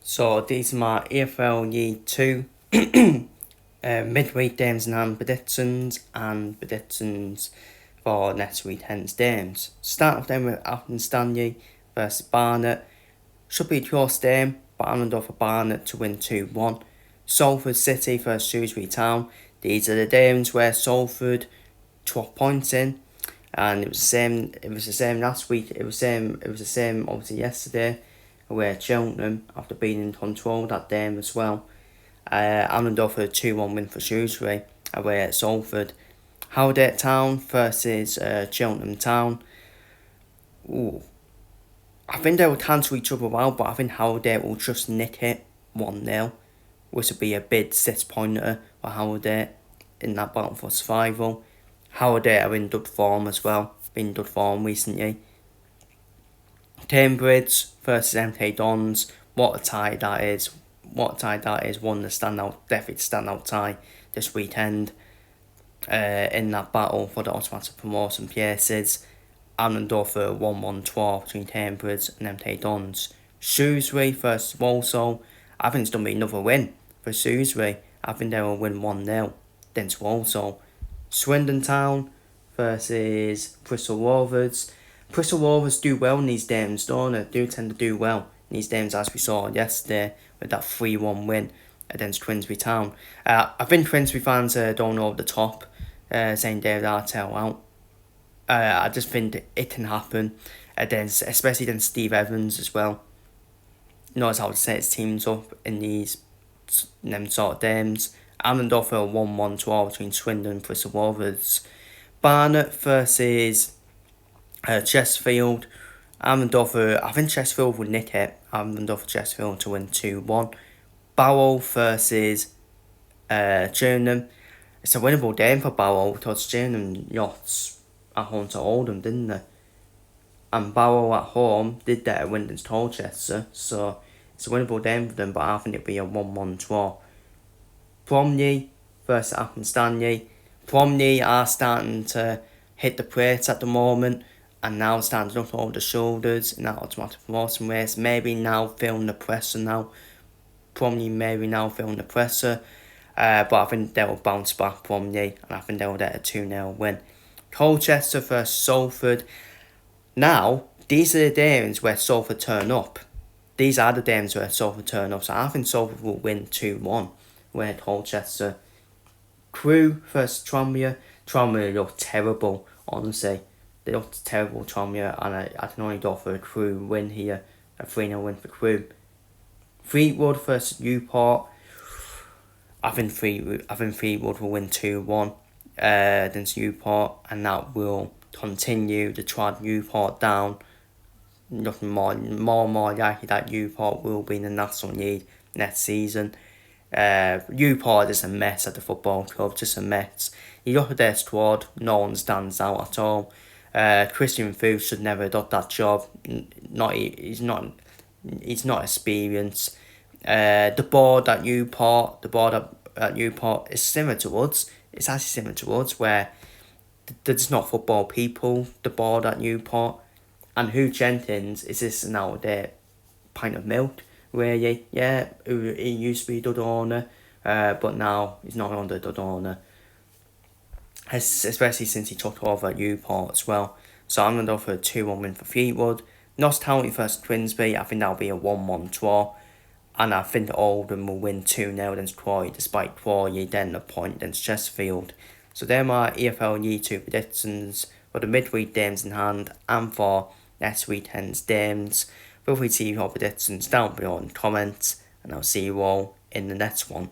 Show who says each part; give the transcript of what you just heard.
Speaker 1: So these are my EFL Year 2 midweek games in hand predictions and predictions for next weekend's games. Start off then with Alton Stanley versus Barnet. Should be a close game, but I'm going for Barnet to win 2-1. Salford City versus Shrewsbury Town. These are the games where Salford 12 points in, and it was the same. It was the same last week. It was the same obviously yesterday, where Cheltenham, after being in control that game as well. I'm going for a 2-1 win for Shrewsbury away at Salford. Howdale Town versus Cheltenham Town. Ooh, I think they will cancel each other out, but I think Howdale will just nick it 1-0, which would be a big 6-pointer for Howdale in that battle for survival. Howdale are in good form as well, been in good form recently. Cambridge versus MK Dons. What a tie that is. One of the definitely standout tie this weekend in that battle for the automatic promotion places. I'm going for a 1-1 draw between Cambridge and MK Dons. Shrewsbury versus Walsall. I think it's going to be another win for Shrewsbury. I think they will win 1-0 against Walsall. Swindon Town versus Bristol Rovers. Bristol Rovers do well in these games, don't they? Do tend to do well in these games, as we saw yesterday with that 3-1 win against Queensbury Town. I think Queensbury fans don't know the top, saying David Artell out. I just think it can happen, especially against Steve Evans as well. Knows how to set his teams up in these them sort of games. I'm going to for a 1-1 draw between Swindon and Bristol Rovers. Barnet versus Chesterfield. I think Chesterfield will nick it. I'm going for Chesterfield to win 2-1. Barrow versus Cheltenham. It's a winnable game for Barrow because Cheltenham yachts at home to Oldham, didn't they? And Barrow at home did that win against Colchester, so it's a winnable game for them, but I think it'll be a 1-1 draw. Bromley versus Alton Stanley. Bromley are starting to hit the plates at the moment, and now starting to look over the shoulders in that automatic promotion race. Maybe now feeling the pressure now. Bromley maybe now feeling the pressure. But I think they will bounce back, Bromley, and I think they will get a 2-0 win. Colchester versus Salford. Now, these are the games where Salford turn up. These are the games where Salford turn up. So I think Salford will win 2-1 with Colchester. Crewe versus Tranmere. Tranmere look terrible, honestly. They looked terrible, Tranmere, and I can only go for a Crewe win here. A 3-0 win for Crewe. Fleetwood versus Newport. I think Fleetwood will win 2-1 against Newport, and that will continue to trot Newport down. Looking more and more likely that Newport will be in the National League next season. Newport is a mess at the football club, just a mess. You look at their squad, no one stands out at all. Christian Fuchs should never have done that job. He's not experienced. The board at Newport is similar to us. It's actually similar to us, where there's not football people. The board at Newport, and Hugh Jenkins is this now their pint of milk. Really, yeah, he used to be the owner, but now he's not under the owner. Especially since he took over at Newport as well. So I'm going to go for a 2-1 win for Fleetwood. Notts County versus Queensbury. I think that'll be a 1-1 draw. And I think Oldham will win 2-0 against Croydon, despite Croydon getting a point against Chesterfield. So they're my EFL Year 2 predictions for the midweek games in hand and for next weekend's games. Feel free to see your predictions down below in the comments, and I'll see you all in the next one.